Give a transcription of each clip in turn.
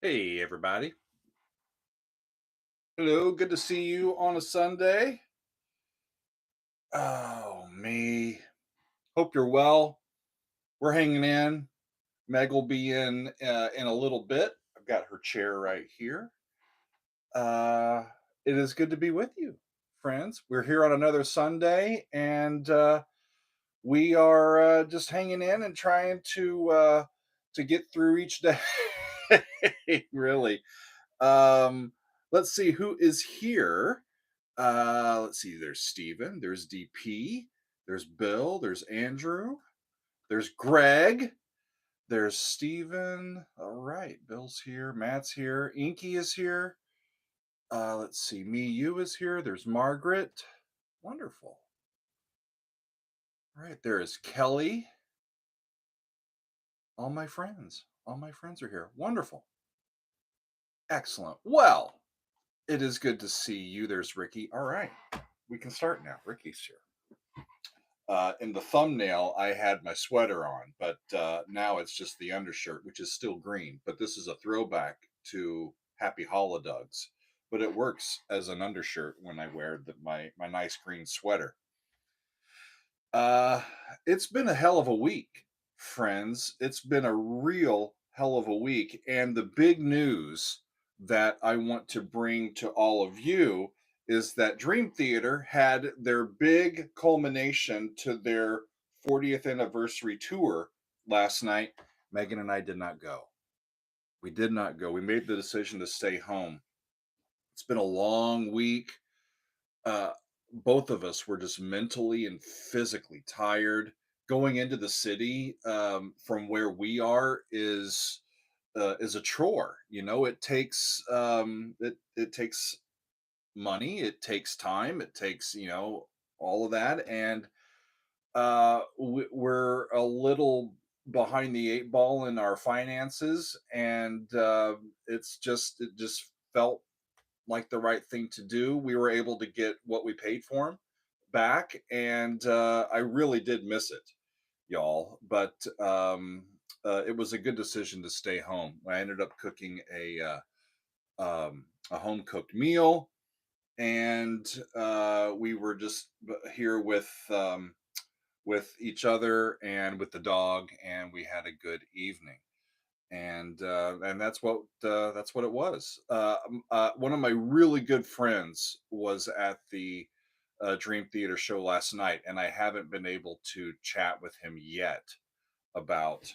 Hey, everybody. Hello, good to see you on a Sunday. Oh, me. Hope you're well. We're hanging in. Meg will be in a little bit. I've got her chair right here. Uh, it is good to be with you, friends. We're here on another Sunday, and we are just hanging in and trying to get through each day. Really. Um, let's see who is here. Let's see. There's Steven, there's DP, there's Bill, there's Andrew, there's Greg, there's Steven. All right, Bill's here, Matt's here, Inky is here. Let's see, me, you is here. There's Margaret. Wonderful. All right, there is Kelly. All my friends are here. Wonderful. Excellent. Well, it is good to see you. There's Ricky. All right, we can start now. Ricky's here. In the thumbnail, I had my sweater on, but now it's just the undershirt, which is still green. But this is a throwback to Happy Holidays. But it works as an undershirt when I wear my nice green sweater. Uh, it's been a hell of a week, friends. It's been a real hell of a week, and the big news that I want to bring to all of you is that Dream Theater had their big culmination to their 40th anniversary tour last night. Megan and I did not go. We did not go. We made the decision to stay home. It's been a long week. uh, Both of us were just mentally and physically tired. Going into the city from where we are is a chore. You know, it takes money, it takes time, it takes all of that, and we're a little behind the eight ball in our finances, and it just felt like the right thing to do. We were able to get what we paid for him back, and I really did miss it, y'all. But it was a good decision to stay home. I ended up cooking a home cooked meal, and we were just here with each other and with the dog, and we had a good evening. And that's what it was. One of my really good friends was at the Dream Theater show last night, and I haven't been able to chat with him yet about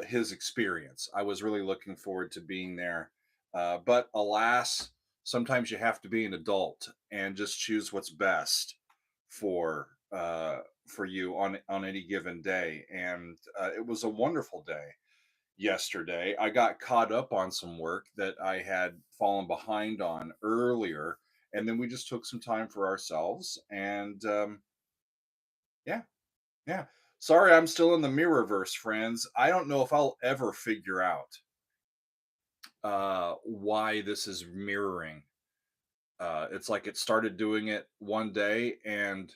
his experience. I was really looking forward to being there, but alas, sometimes you have to be an adult and just choose what's best for you on any given day. And it was a wonderful day yesterday. I got caught up on some work that I had fallen behind on earlier, and then we just took some time for ourselves. And yeah, yeah. Sorry, I'm still in the mirrorverse, friends. I don't know if I'll ever figure out why this is mirroring. It's like it started doing it one day, and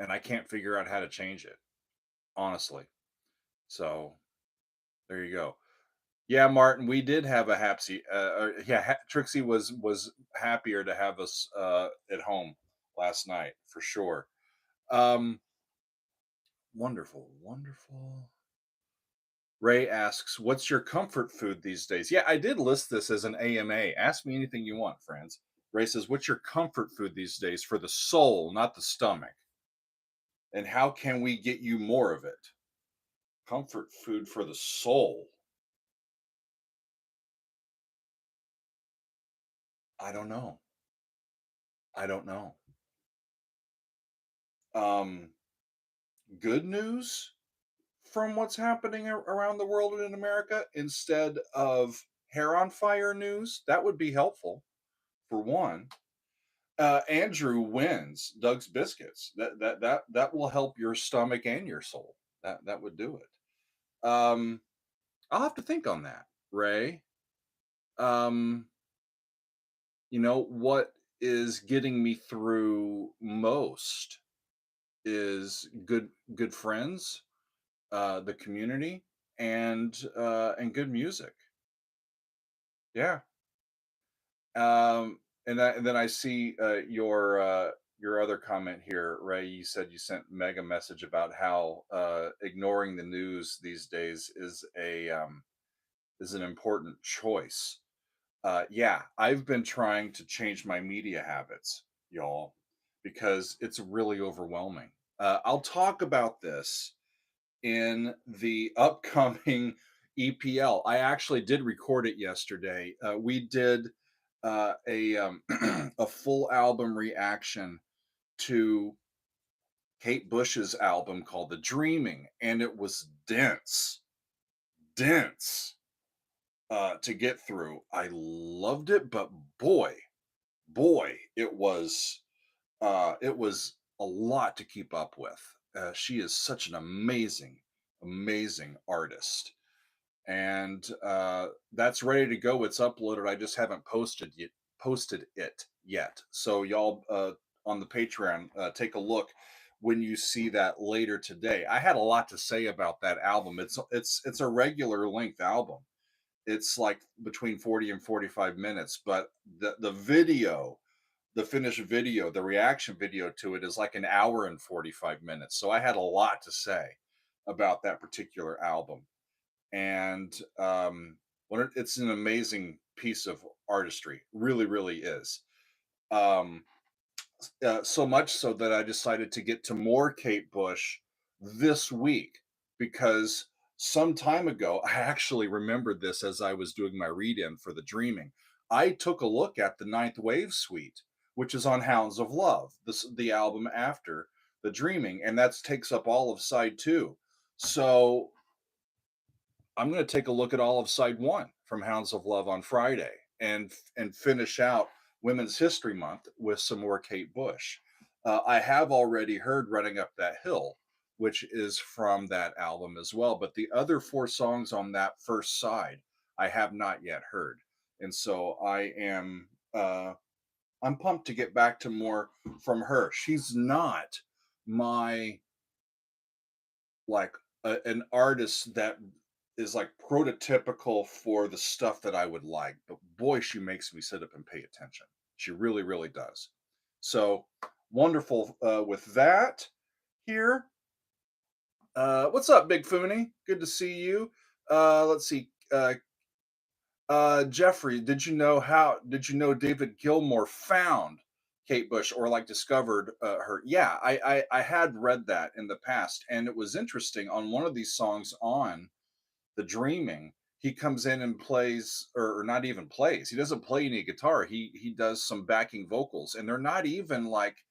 I can't figure out how to change it, honestly. So there you go. Yeah, Martin, we did have a hapsy. Yeah, Trixie was happier to have us at home last night for sure. Um, Wonderful, wonderful. Ray asks, "What's your comfort food these days?" Yeah, I did list this as an AMA. Ask me anything you want, friends. Ray says, "What's your comfort food these days for the soul, not the stomach? And how can we get you more of it?" Comfort food for the soul. I don't know. I don't know. Um, Good news from what's happening around the world and in America instead of hair on fire news. That would be helpful for one. Andrew wins Doug's biscuits. That will help your stomach and your soul. That would do it. I'll have to think on that, Ray. Um, what is getting me through most is good friends, the community, and good music. Yeah. And then I see your other comment here, Ray. You said you sent Meg a message about how ignoring the news these days is an important choice. Yeah, I've been trying to change my media habits, y'all, because it's really overwhelming. I'll talk about this in the upcoming EPL. I actually did record it yesterday. We did a full album reaction to Kate Bush's album called The Dreaming, and it was dense to get through. I loved it, but boy, it was a lot to keep up with. She is such an amazing artist, and that's ready to go. It's uploaded. I just haven't posted it yet. So y'all on the Patreon, take a look when you see that later today. I had a lot to say about that album. It's a regular length album. It's like between 40 and 45 minutes, but the video, the finished video, the reaction video to it is like an hour and 45 minutes. So I had a lot to say about that particular album. And it's an amazing piece of artistry, really is. Um, so much so that I decided to get to more Kate Bush this week because some time ago, I actually remembered this as I was doing my read in for The Dreaming. I took a look at the Ninth Wave Suite, which is on Hounds of Love, the album after The Dreaming, and that takes up all of side two. So I'm going to take a look at all of side one from Hounds of Love on Friday and finish out Women's History Month with some more Kate Bush. I have already heard Running Up That Hill, which is from that album as well, but the other four songs on that first side I have not yet heard. And so I'm pumped to get back to more from her. She's not my like an artist that is like prototypical for the stuff that I would like, but boy, she makes me sit up and pay attention. She really does. So wonderful with that here. What's up, Big Foony? Good to see you. Let's see. Jeffrey, did you know David Gilmour found Kate Bush or like discovered her? Yeah, I had read that in the past, and it was interesting. On one of these songs on The Dreaming, he comes in and plays, or not even plays. He doesn't play any guitar. He does some backing vocals, and they're not even like,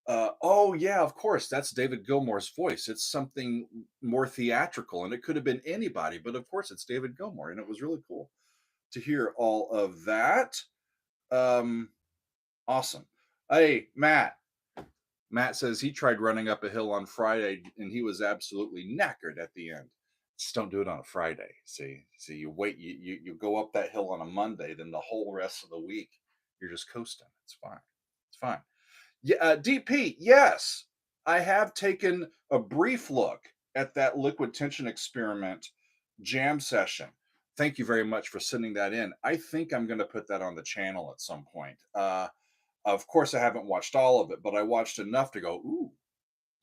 oh yeah, of course, that's David Gilmour's voice. It's something more theatrical, and it could have been anybody, but of course, it's David Gilmour, and it was really cool to hear all of that. Um, awesome. Hey, Matt. Matt says he tried running up a hill on Friday and he was absolutely knackered at the end. Just don't do it on a Friday. See, you wait, you go up that hill on a Monday, then the whole rest of the week you're just coasting. It's fine. It's fine. Yeah, DP. Yes, I have taken a brief look at that liquid tension experiment jam session. Thank you very much for sending that in. I think I'm going to put that on the channel at some point. Of course, I haven't watched all of it, but I watched enough to go, ooh,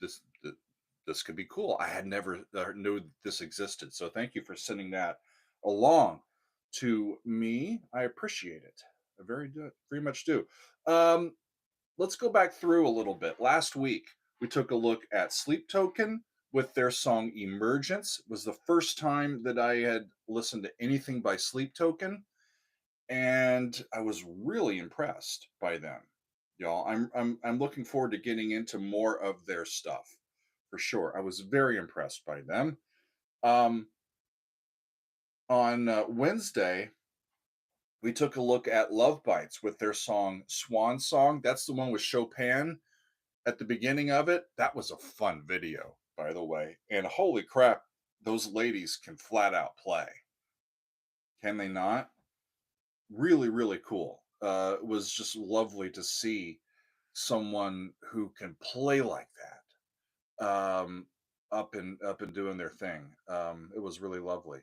this th- this could be cool. I had never knew this existed. So thank you for sending that along to me. I appreciate it. I very much do. Um, let's go back through a little bit. Last week, we took a look at Sleep Token with their song Emergence. It was the first time that I had listened to anything by Sleep Token, and I was really impressed by them. Y'all, I'm looking forward to getting into more of their stuff for sure. I was very impressed by them. Um, on Wednesday, we took a look at Love Bites with their song Swan Song. That's the one with Chopin at the beginning of it. That was a fun video, by the way. And holy crap, those ladies can flat out play. Can they not? Really cool. It was just lovely to see someone who can play like that up and doing their thing. It was really lovely.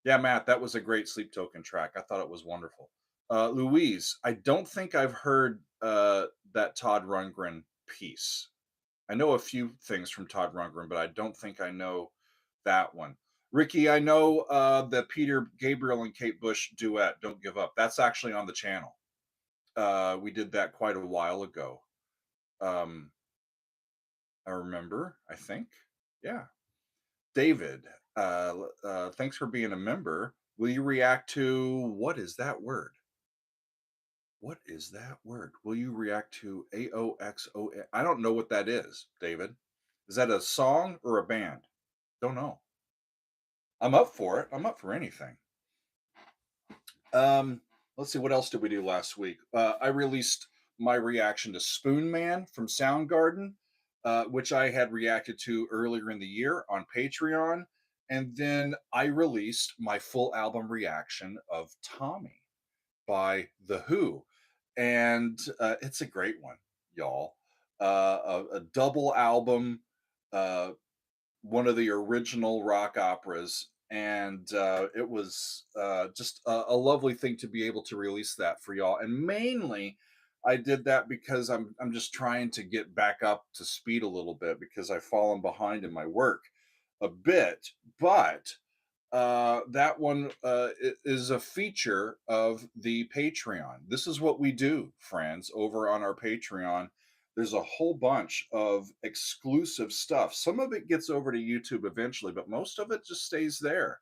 Yeah, Matt, that was a great Sleep Token track. I thought it was wonderful. Louise, I don't think I've heard that Todd Rundgren piece. I know a few things from Todd Rundgren, but I don't think I know that one. Ricky, I know the Peter Gabriel and Kate Bush duet, Don't Give Up. That's actually on the channel. We did that quite a while ago. Um, I remember, I think. Yeah. David, thanks for being a member. Will you react to what is that word? What is that word? Will you react to AOXO? I don't know what that is, David. Is that a song or a band? Don't know. I'm up for it. I'm up for anything. Let's see, what else did we do last week? I released my reaction to Spoon Man from Soundgarden, which I had reacted to earlier in the year on Patreon. And then I released my full album reaction of Tommy by The Who. And it's a great one, y'all. A double album, uh, one of the original rock operas, and it was just a lovely thing to be able to release that for y'all. And mainly, I did that because I'm just trying to get back up to speed a little bit because I've fallen behind in my work a bit, but that one is a feature of the Patreon. This is what we do, friends, over on our Patreon. There's a whole bunch of exclusive stuff. Some of it gets over to YouTube eventually, but most of it just stays there.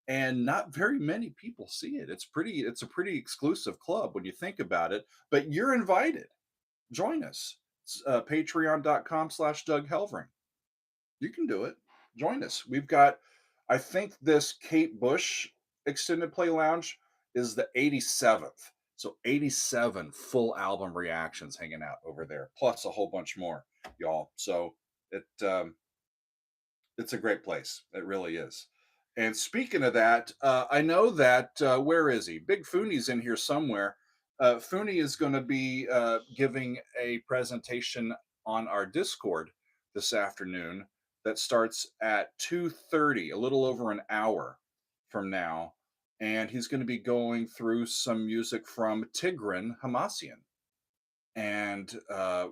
And not very many people see it. It's a pretty exclusive club when you think about it, but you're invited. Join us. It's, patreon.com/Doug Helvering. You can do it. Join us. We've got, I think this Kate Bush extended play lounge is the 87th. So 87 full album reactions hanging out over there, plus a whole bunch more, y'all. So it it's a great place. It really is. And speaking of that, I know that where is he? Big Fooney's in here somewhere. Fooney is going to be giving a presentation on our Discord this afternoon that starts at 2:30, a little over an hour from now, and he's going to be going through some music from Tigran Hamasyan, and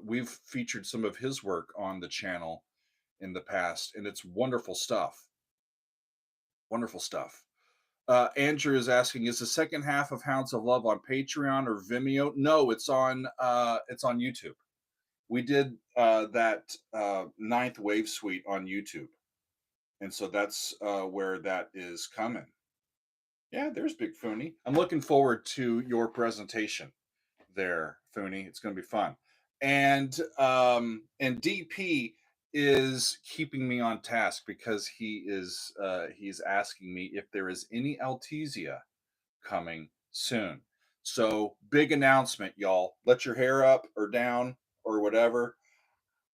we've featured some of his work on the channel in the past, and it's wonderful stuff. Wonderful stuff. Andrew is asking, is the second half of Hounds of Love on Patreon or Vimeo? No, it's on YouTube. We did that Ninth Wave Suite on YouTube, and so that's where that is coming. Yeah, there's Big Fooney. I'm looking forward to your presentation there, Fooney. It's going to be fun. And DP is keeping me on task because he's asking me if there is any Altesia coming soon. So big announcement, y'all. Let your hair up or down or whatever.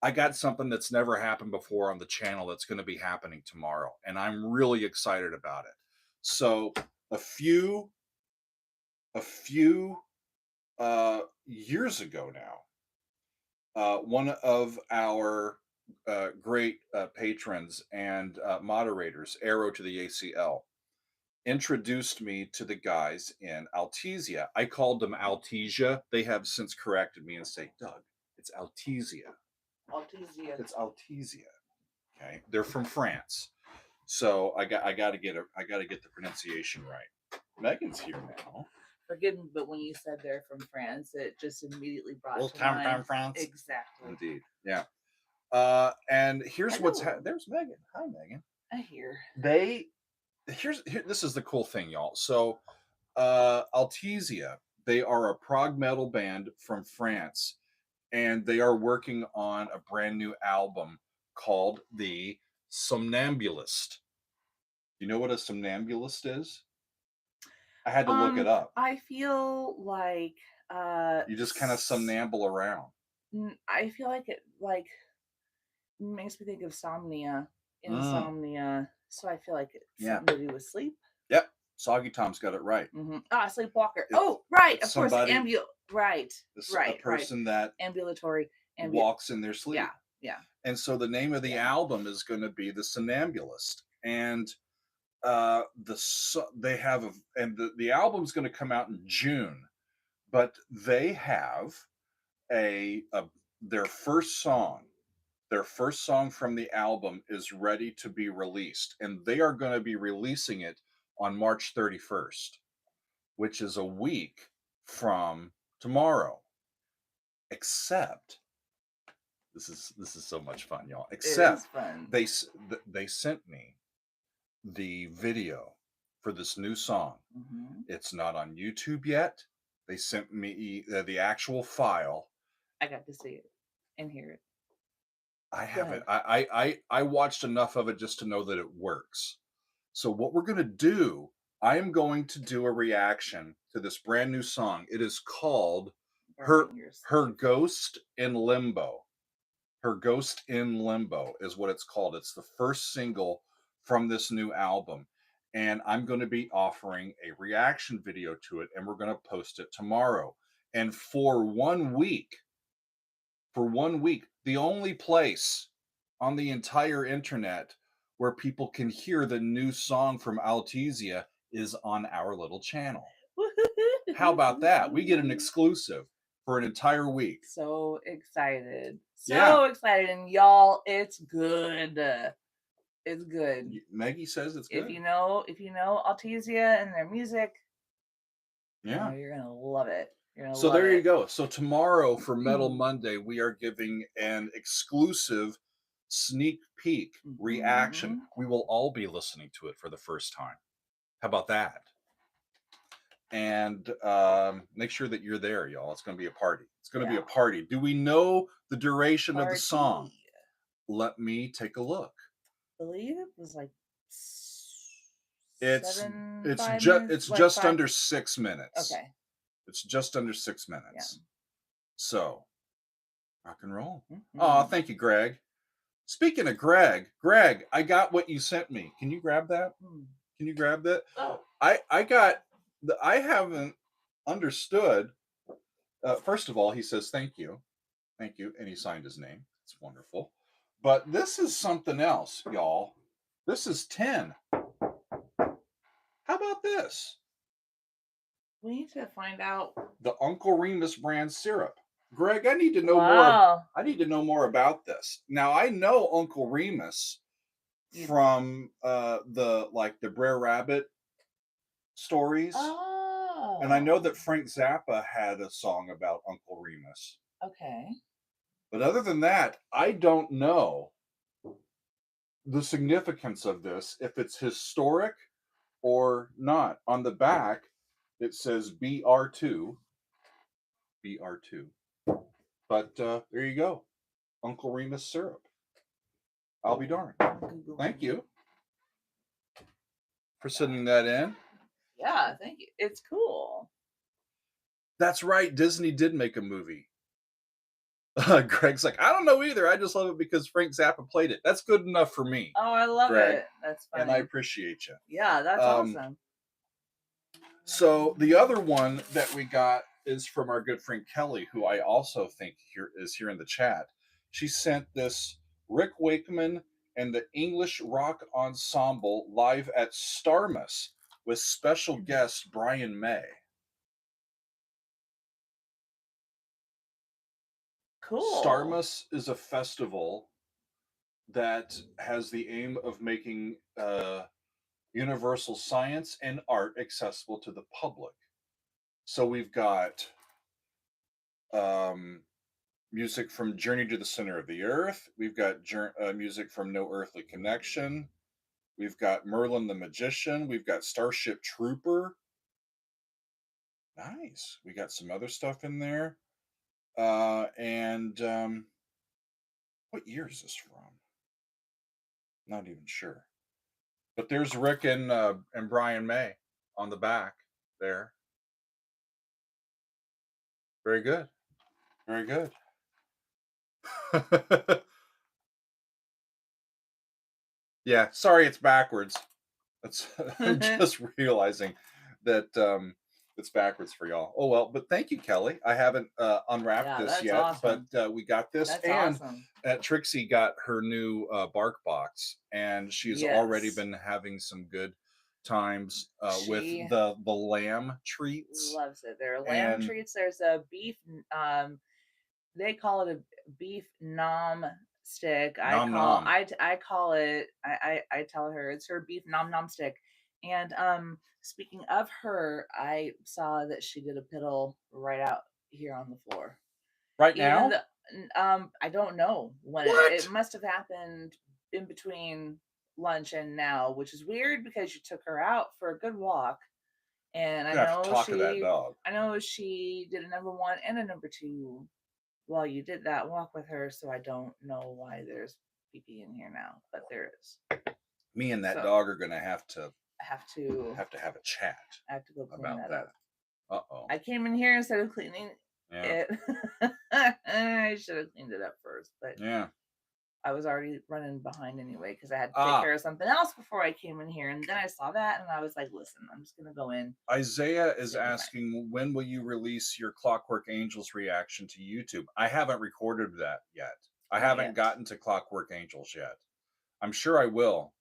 I got something that's never happened before on the channel that's going to be happening tomorrow, and I'm really excited about it. So a few years ago now, one of our great patrons and moderators, Arrow to the ACL, introduced me to the guys in Altesia. I called them Altesia. They have since corrected me and say, Doug, it's Altesia. Altesia. It's Altesia. Okay, they're from France, so I got to get the pronunciation right. Megan's here now. Forgive me, but when you said they're from France, it just immediately brought Well, to mind from France. Exactly. Indeed. Yeah. And here's what's there's Megan. Hi, Megan. I hear. This is the cool thing, y'all. So Altesia, they are a prog metal band from France, and they are working on a brand new album called The Somnambulist. You know what a somnambulist is? I had to look it up. I feel like you just kind of somnamble around. I feel like it makes me think of insomnia. So I feel like it's something to do with sleep. Yep. Soggy Tom's got it right. Mm-hmm. Sleepwalker. Right. Of course. Right. A person that ambulatory walks in their sleep. Yeah. And so the name of the album is going to be The Somnambulist. And they have and the album's going to come out in June, but they have a their first song. Their first song from the album is ready to be released, and they are going to be releasing it on March 31st, which is a week from tomorrow. Except this is so much fun, y'all. It Except is fun. they sent me the video for this new song. Mm-hmm. It's not on YouTube yet. They sent me the actual file. I got to see it and hear it. I haven't. I watched enough of it just to know that it works. So what we're gonna do, I am going to do a reaction to this brand new song. It is called Her Ghost in Limbo. Her Ghost in Limbo is what it's called. It's the first single from this new album. And I'm going to be offering a reaction video to it, and we're going to post it tomorrow. And for 1 week, the only place on the entire internet where people can hear the new song from Altezia is on our little channel. How about that? We get an exclusive for an entire week. So excited. Excited. And y'all, it's good. It's good. Maggie says it's good. If you know Altezia and their music, yeah, you're gonna love it. So there you go. So tomorrow for Metal Monday, we are giving an exclusive sneak peek reaction. We will all be listening to it for the first time. How about that? And make sure that you're there, y'all. It's going to be a party. It's going to be a party. Do we know the duration of the song? Let me take a look. I believe it was like it's just under 6 minutes. Okay. It's just under 6 minutes. Yeah. So, rock and roll. Mm-hmm. Oh, thank you, Greg. Speaking of Greg, I got what you sent me. Can you grab that? Can you grab that? Oh. I haven't understood. First of all, he says thank you, and he signed his name. It's wonderful. But this is something else, y'all. This is 10. How about this? We need to find out the Uncle Remus brand syrup. Greg, I need to know more. I need to know more about this. Now I know Uncle Remus from the Brer Rabbit stories. Oh. And I know that Frank Zappa had a song about Uncle Remus. Okay. But other than that, I don't know the significance of this, if it's historic or not. On the back, it says BR2. BR2. But there you go. Uncle Remus syrup. I'll be darned. Thank you for sending that in. Yeah, thank you. It's cool. That's right. Disney did make a movie. Greg's like, I don't know either. I just love it because Frank Zappa played it. That's good enough for me. Oh, I love it. That's funny. And I appreciate you. Yeah, that's awesome. So the other one that we got is from our good friend Kelly, who I also think is here in the chat. She sent this Rick Wakeman and the English Rock Ensemble live at Starmus with special guest Brian May. Cool. Starmus is a festival that has the aim of making universal science and art accessible to the public. So we've got music from Journey to the Center of the Earth. We've got music from No Earthly Connection. We've got Merlin the Magician. We've got Starship Trooper. Nice. We got some other stuff in there. And what year is this from? Not even sure. But there's Rick and Brian May on the back there. Very good. Very good. Yeah, sorry it's backwards. I'm just realizing that it's backwards for y'all. Oh well, but thank you, Kelly. I haven't unwrapped this yet, awesome. but we got this. That's and awesome. Trixie got her new bark box, and she's already been having some good times with She the lamb treats loves it. There are lamb and treats. There's a beef. They call it a beef nom stick. nom nom. I call it. I tell her it's her beef nom nom stick. And speaking of her, I saw that she did a piddle right out here on the floor. Right Even now? the I don't know when it What? must have happened in between lunch and now, which is weird because you took her out for a good walk, and You have to talk to that dog. I know she did a number one and a number two while you did that walk with her, so I don't know why there's pee pee in here now, but there is. Me and that So dog are gonna have to I have to have a chat I have to go clean about that that. up. Uh-oh. I came in here instead of cleaning Yeah. it. I should have cleaned it up first, but Yeah. I was already running behind anyway because I had to take Ah, care of something else before I came in here. And then I saw that and I was like, listen, I'm just going to go in. Isaiah is Save me my. asking, when will you release your Clockwork Angels reaction to YouTube? I haven't recorded that yet. I Not haven't yet. gotten to Clockwork Angels yet. I'm sure I will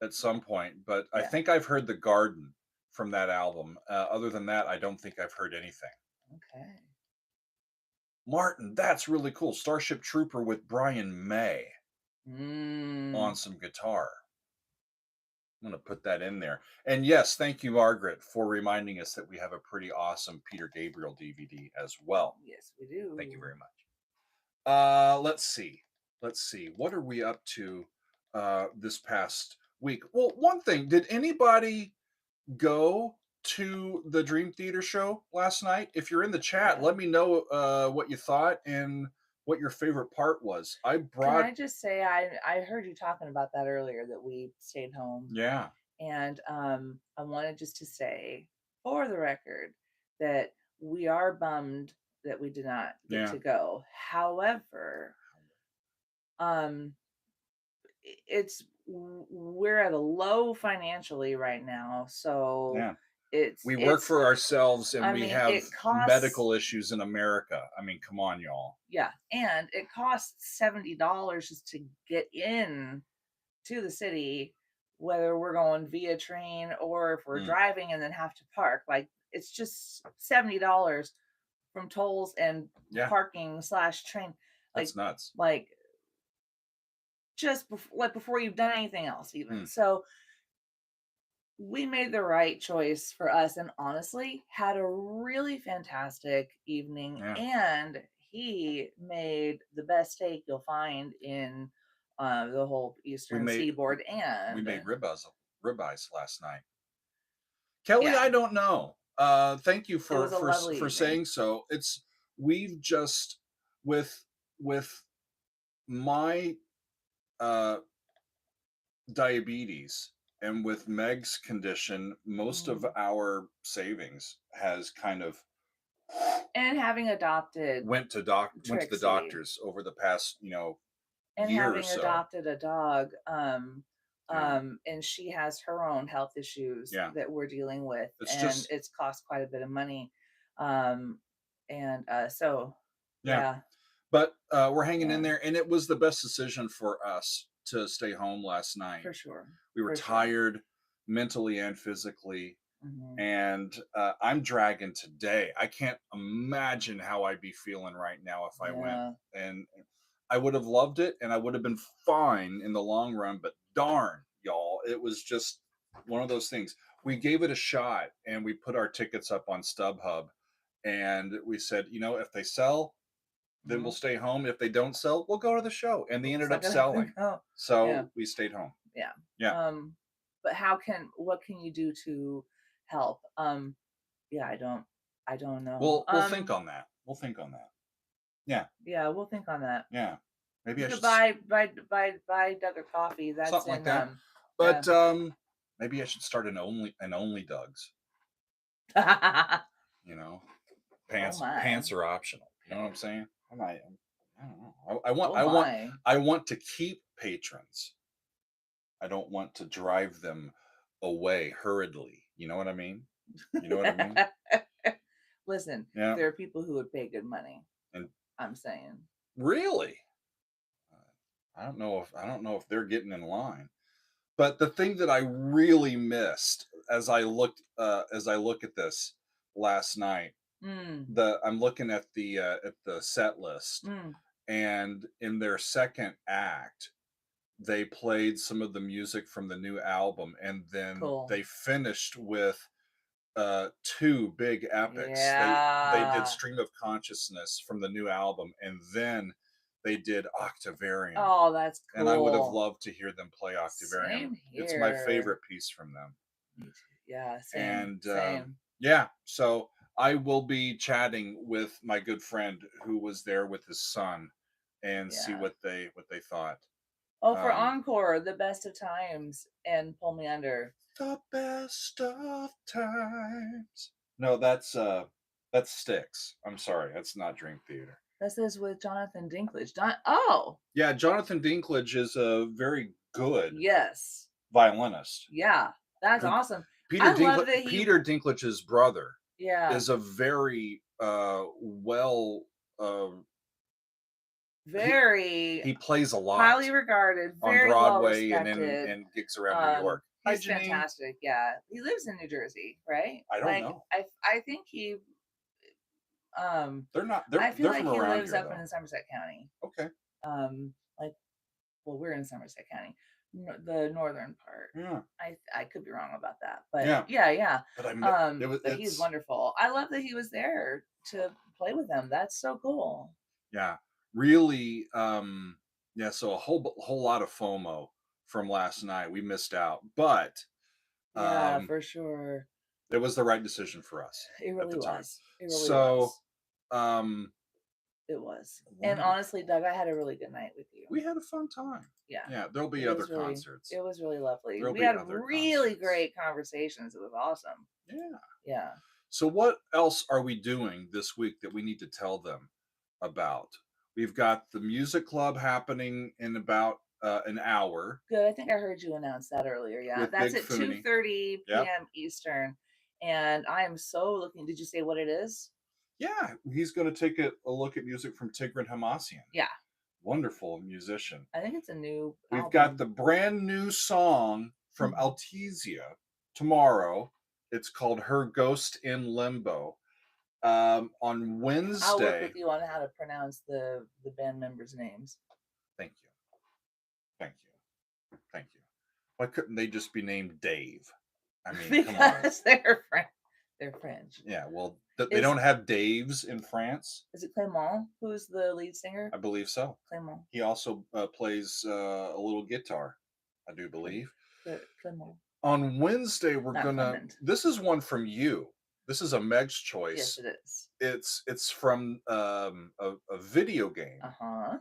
at some point, but I Yeah. think I've heard The Garden from that album. Other than that, I don't think I've heard anything. Okay. Martin, that's really cool. Starship Trooper with Brian May on Mm. some guitar. I'm going to put that in there. And yes, thank you, Margaret, for reminding us that we have a pretty awesome Peter Gabriel DVD as well. Yes, we do. Thank you very much. Let's see. Let's see. What are we up to this past week? Well, one thing, did anybody go to the Dream Theater show last night? If you're in the chat, Yeah. let me know what you thought and what your favorite part was. I Can brought I just say, I heard you talking about that earlier that we stayed home. Yeah. And I wanted just to say, for the record, that we are bummed that we did not get Yeah. to go. However, um, we're at a low financially right now, so Yeah. it's We work for ourselves and I we mean, have it costs medical issues in America. I mean, come on, y'all. yeah, and it costs $70 just to get in to the city, whether we're going via train or if we're driving and then have to park. Like it's just $70 from tolls and Yeah. parking slash train. Like That's nuts. like just before you've done anything else even. So we made the right choice for us and honestly had a really fantastic evening. Yeah. And he made the best steak you'll find in the whole eastern seaboard. And we made ribeyes last night. Kelly, yeah, I don't know. Thank you it was a lovely for evening. saying so. We've just with my diabetes and with Meg's condition, most of our savings has kind of and having adopted went to the doctors over the past and year having or so. adopted a dog and she has her own health issues that we're dealing with, it's cost quite a bit of money, so yeah. But we're hanging in there, and it was the best decision for us to stay home last night. For sure. We were tired mentally and physically. And I'm dragging today. I can't imagine how I'd be feeling right now if I went. And I would have loved it and I would have been fine in the long run, but darn, y'all, it was just one of those things. We gave it a shot and we put our tickets up on StubHub and we said, if they sell, then we'll stay home. If they don't sell, we'll go to the show. And they ended up selling. So we stayed home. Yeah. Yeah. But what can you do to help? Yeah, I don't know. We'll think on that. We'll think on that. Yeah. Yeah, we'll think on that. Yeah. Maybe I should buy Doug a coffee. That's something like that. But maybe I should start an only Doug's. Pants are optional. You know what I'm saying? I don't know. I want to keep patrons. I don't want to drive them away hurriedly. You know what I mean? You know what I mean? Listen, there are people who would pay good money. And I'm saying. Really? I don't know if they're getting in line. But the thing that I really missed as I look at this last night, Mm, I'm looking at the set list, mm, and in their second act, they played some of the music from the new album, and then cool. they finished with two big epics. They did Yeah. Stream of Consciousness from the new album, and then they did Octavarium. Oh, that's And I would have cool. loved to hear them play Octavarium. Same It's my here. favorite piece from them. Me too. Yeah, same, And same. yeah, so I will be chatting with my good friend who was there with his son and see Yeah. what they thought. Oh, for Um, encore, the best of times and pull me under. the best of times. No, that's Styx. I'm sorry, that's not Dream Theater. This is with Jonathan Dinklage. Oh, Yeah, Jonathan Dinklage is a very good yes. violinist. Yeah, that's And awesome. I love that he, Peter Dinklage's brother yeah, is a very well uh very he plays a lot highly regarded, on very well Broadway and respected. in gigs around New York. Hi, He's Janine. fantastic. Yeah, he lives in New Jersey, right? I don't Like, know. I think he, um, They're not. I feel They're like from he around lives here up though. in Somerset County. Okay. Like, well, we're in Somerset County, the northern part. Yeah. I could be wrong about that, but Yeah. yeah, yeah. But it was But he's wonderful. I love that he was there to play with them. That's so cool. yeah, really yeah, so a whole lot of FOMO from last night. We missed out, but Yeah, um for sure. it was the right decision for us It at really the time. was. It really So was. um It was. And wonderful. honestly, Doug, I had a really good night with you. We had a fun time. Yeah. Yeah, there'll be It other was really concerts. it was really lovely. There'll We be had other really concerts. great conversations. It was awesome. Yeah. Yeah. So what else are we doing this week that we need to tell them about? We've got the music club happening in about an hour Good. I think I heard you announce that earlier. Yeah. with That's Big at Fooney. 2:30 Yep. p.m. Eastern. And I am so looking. Did you say what it is? Yeah, he's going to take a look at music from Tigran Hamasyan. Yeah. Wonderful musician. I think it's a new We've got album. the brand new song from Altezia tomorrow. It's called Her Ghost in Limbo. On I'll work Wednesday. with you on how to pronounce the band members' names. Thank you. Thank you. Thank you. Why couldn't they just be named Dave? I mean, come on. Because they're French. They're French. Yeah, well, they don't have Daves in France. Is it Clément who's the lead singer? I believe so. Clément. He also plays a little guitar, I do believe. Clément. On Wednesday, we're Not gonna. Clement. This is one from you. This is a Meg's Yes, choice. it is. It's from a video game, Uh-huh.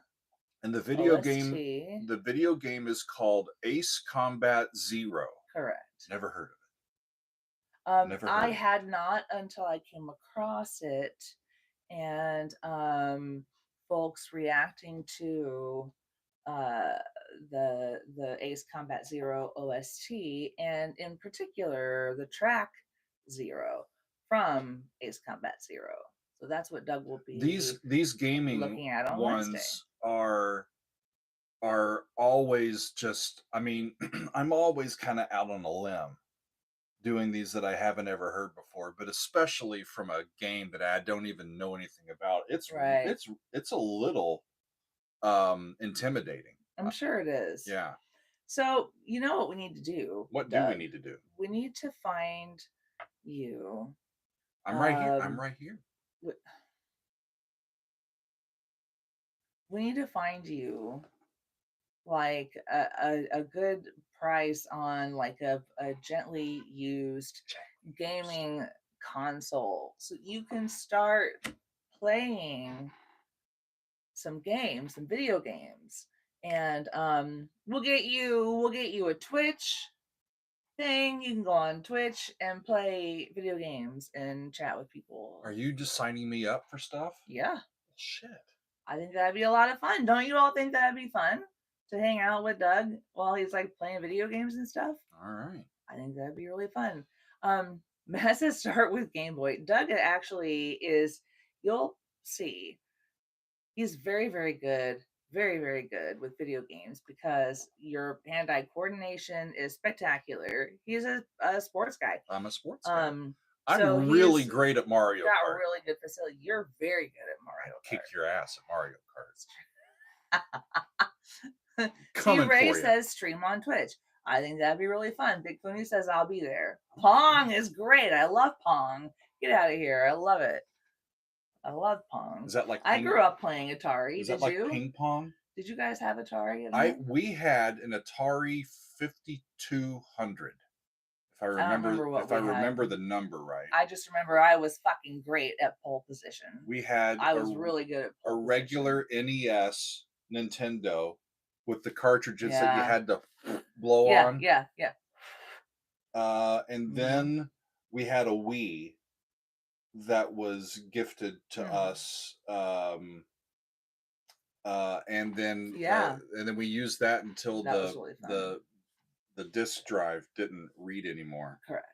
and the OST. video game is called Ace Combat Zero. Correct. Never heard of it. Never heard I of it. had not until I came across it, and folks reacting to the Ace Combat Zero OST, and in particular the track Zero from Ace Combat Zero. So that's what Doug will be These gaming looking at on ones Wednesday. are always just. I mean, I'm always kind of out on a limb doing these that I haven't ever heard before, but especially from a game that I don't even know anything about. Right. It's a little intimidating. I'm sure it is. Yeah. So you know what we need to do? What Doug? do we need to do? We need to find you. I'm right here. I'm right here. We need to find you like a good price on like a gently used gaming console so you can start playing some games, some video games. And we'll get you a Twitch thing. You can go on Twitch and play video games and chat with people. Are you just signing me up for stuff? Yeah. Shit. I think that'd be a lot of fun. Don't you all think that'd be fun to hang out with Doug while he's like playing video games and stuff? All right. I think that'd be really fun. Let's just start with Game Boy. Doug actually is, you'll see, he's very, very good, very, very good with video games because your hand-eye coordination is spectacular. He's a sports guy. I'm a sports guy. So I'm really he's great at Mario got Kart. really good facility. You're very good at I Mario kick Kart. your ass at Mario Kart. See, Ray says stream on Twitch. I think that'd be really fun. Big Foony says I'll be there. Pong is great. I love Pong. Get out of here. I love it. I love Pong. Is that like I grew up playing Atari. Is that like ping pong? Did you guys have Atari? We had an Atari 5200. If I remember the number right. I just remember I was fucking great at pole position. I was really good at a regular NES Nintendo with the cartridges that you had to blow on. Yeah. And then we had a Wii that was gifted to us. And then we used that until the disk drive didn't read anymore. Correct.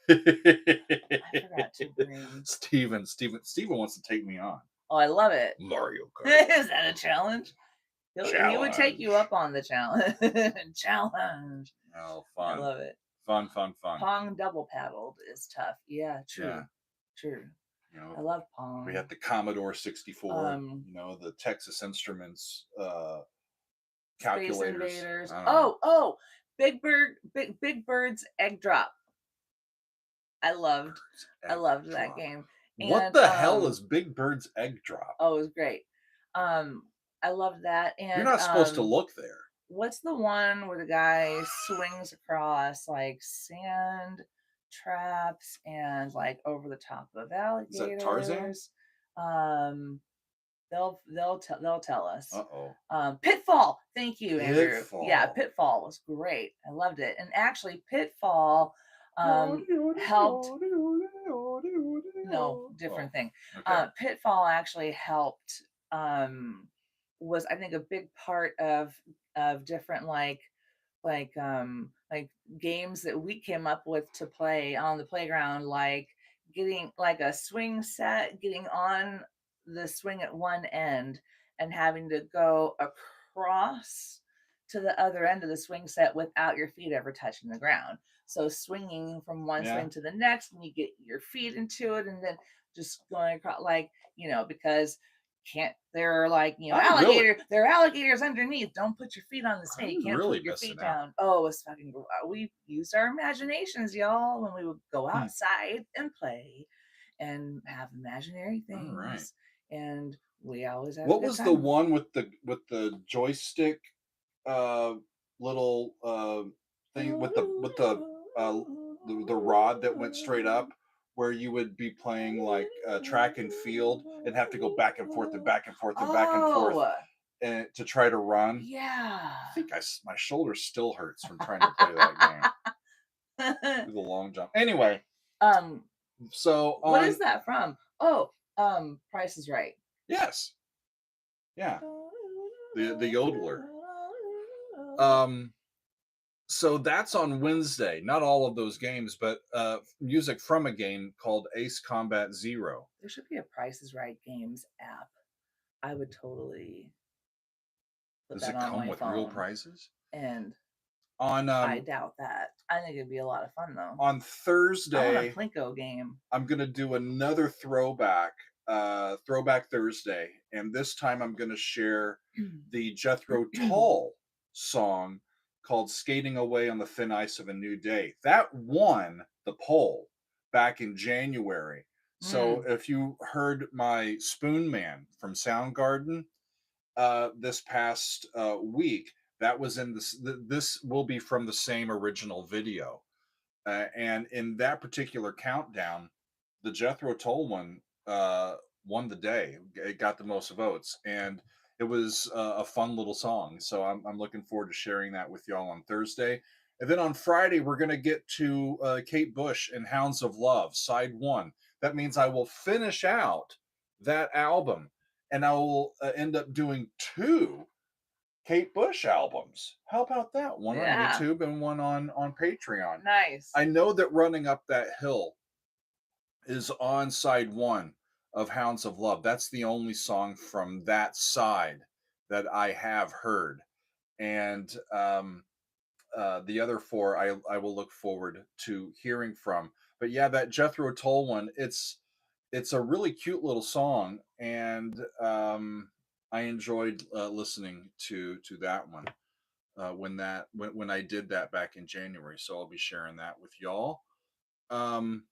I forgot to bring Steven wants to take me on. Oh, I love it. Mario Kart. Is that a challenge? He would take you up on the challenge. Challenge. Oh, fun. I love it. Fun. Pong double paddled is tough. Yeah, true. Yeah. True. I love Pong. We had the Commodore 64, the Texas Instruments calculators. Space Invaders. Oh, Big Bird's Egg Drop. I loved that game. And, what the hell is Big Bird's Egg Drop? Oh, it was great. I loved that. And you're not supposed to look there. What's the one where the guy swings across like sand traps and like over the top of alligators? Is that Tarzan? They'll tell us. Uh-oh. Pitfall. Thank you, Andrew. Pitfall. Yeah, Pitfall was great. I loved it. And actually, Pitfall helped. No, different thing. Okay. Pitfall actually helped. Was I think a big part of different like games that we came up with to play on the playground, like getting like a swing set, getting on the swing at one end and having to go across to the other end of the swing set without your feet ever touching the ground. So swinging from one swing to the next, and you get your feet into it, and then just going across, because there are alligators. There are alligators underneath. Don't put your feet on the snake. You can't put your feet down. Oh, it's fucking. We used our imaginations, y'all, when we would go outside and play, and have imaginary things. All right. And we always had. What was the one with the joystick, little thing with the rod that went straight up, where you would be playing like track and field and have to go back and forth and back and forth and back and forth and to try to run. Yeah. I think my shoulder still hurts from trying to play that game. Do the long jump. Anyway. So what is that from? Oh, Price is Right. Yes. Yeah. The yodeler. So that's on Wednesday. Not all of those games, but music from a game called Ace Combat Zero. There should be a Price is Right games app. I would totally put Does that it on come my with phone. real prizes? And on I doubt that. I think it'd be a lot of fun though. On Thursday, I want a Plinko game. I'm gonna do another throwback Thursday, and this time I'm gonna share the Jethro Tull song called Skating Away on the Thin Ice of a New Day. That won the poll back in January. So if you heard my Spoon Man from Soundgarden this past week, that was in this will be from the same original video. And in that particular countdown, the Jethro Tull one won the day. It got the most votes, and it was a fun little song. So I'm looking forward to sharing that with y'all on Thursday. And then on Friday, we're going to get to Kate Bush and Hounds of Love, side 1. That means I will finish out that album, and I will end up doing 2 Kate Bush albums. How about that? One on YouTube and one on Patreon. Nice. I know that Running Up That Hill is on side 1 of Hounds of Love. That's the only song from that side that I have heard, and the other four I will look forward to hearing from. But yeah, that Jethro Tull one, it's a really cute little song, and I enjoyed listening to that one when I did that back in January. So I'll be sharing that with y'all. Um,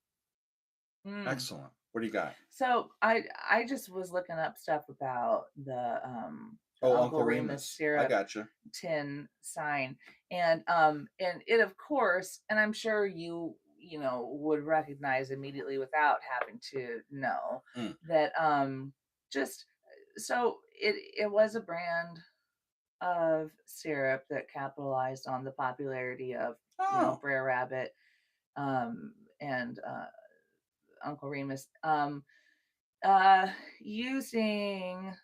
Mm. Excellent. What do you got? So I just was looking up stuff about the Oh, Uncle Uncle Remus Remus. I syrup gotcha. tin sign, and it, of course, and I'm sure you know would recognize immediately without having to know Mm. that just so it was a brand of syrup that capitalized on the popularity of Oh, Brer Rabbit and Uncle Remus uh using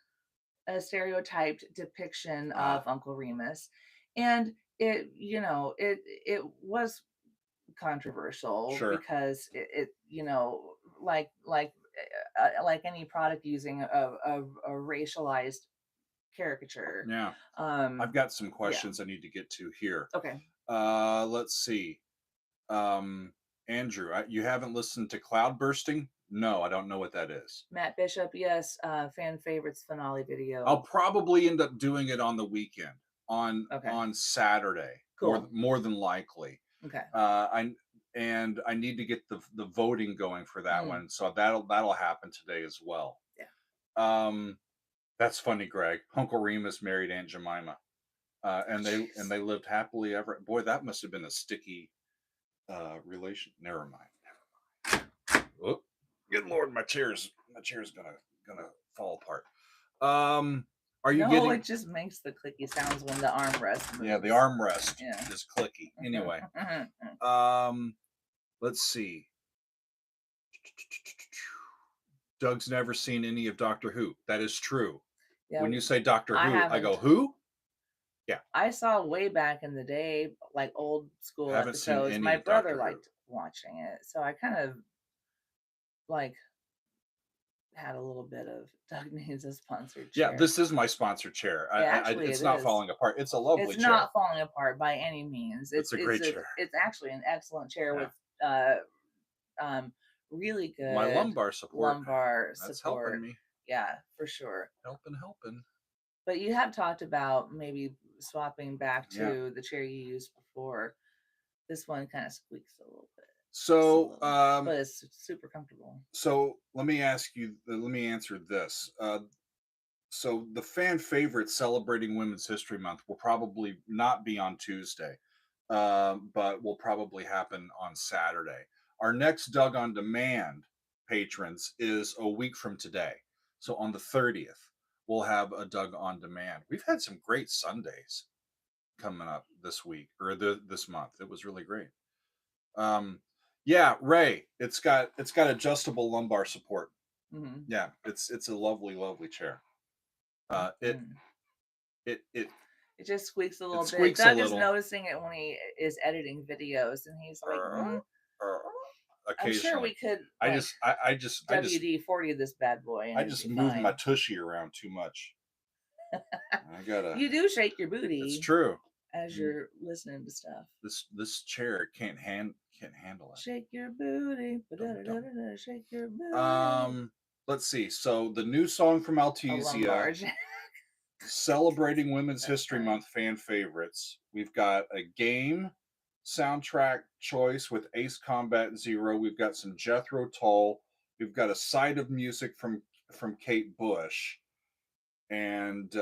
a stereotyped depiction of ah, Uncle Remus, and it was controversial sure. because it like any product using a racialized caricature. Yeah, I've Um, got some yeah. questions I need to get to here. Okay. Let's see. Um, Andrew, you haven't listened to Cloud Bursting? No, I don't know what that is. Matt Bishop, yes, fan favorites finale I'll video. probably end up doing it on the weekend, Okay, on Saturday, cool. more than likely. Okay. I and I need to get the voting going for that Mm, one, so that'll happen today as well. yeah. Um, that's funny, Greg. Uncle Remus married Aunt Jemima, and Jeez. they lived happily ever. Boy, that must have been a sticky relation. Never mind. Whoop. Good lord, my chair's gonna fall apart. Um, are you No, getting? it just makes the clicky sounds when the armrest Yeah, the moves. armrest Yeah. is clicky. Anyway, um, let's see. Doug's never seen any of Doctor Who. That is true. Yeah, When you say Doctor I Who, I go haven't. who? Yeah, I saw way back in the day, like old school haven't seen episodes. any My of brother Doctor Who. liked watching it, so I kind of like had a little bit of Doug needs a sponsored Yeah, chair. this is my sponsored chair. Yeah, actually, It's it not is. falling apart. It's a It's lovely chair. not falling apart by any means. It's a great chair. It's actually an excellent chair Yeah, with uh um really my good lumbar support. lumbar That's helping support. me. Yeah, for sure. Helping. But you have talked about maybe swapping back Yeah. to the chair you used before. This one kind of squeaks a little bit, just a So, little, but it's super comfortable. let me ask you. Let me answer this. So the fan favorite celebrating Women's History Month will probably not be on Tuesday, but will probably happen on Saturday. Our next Doug on Demand patrons is a week from today. So on the 30th, we'll have a Doug on Demand. We've had some great Sundays coming up this week or this month. It was really great. Um, yeah, Ray, it's got adjustable lumbar support. Hmm. Yeah, it's a lovely chair. Uh, it Mm. it It just squeaks a it little bit. squeaks a Doug is little. noticing it when he is editing videos, and he's like, I'm sure Occasionally. we could I like just I just I just WD 40 this bad boy, and I it'd just be move my fine. tushy around too much. I gotta. You do shake your It's booty true. as Mm, you're listening to stuff. this chair can't handle Shake your booty, it. Dum. shake your booty. Let's see. So the new song from A Altezia, lumbar jack. celebrating Women's That's History funny. Month fan favorites. We've got a game soundtrack choice with Ace Combat Zero. We've got some Jethro Tull. We've got a side of music from Kate Bush, and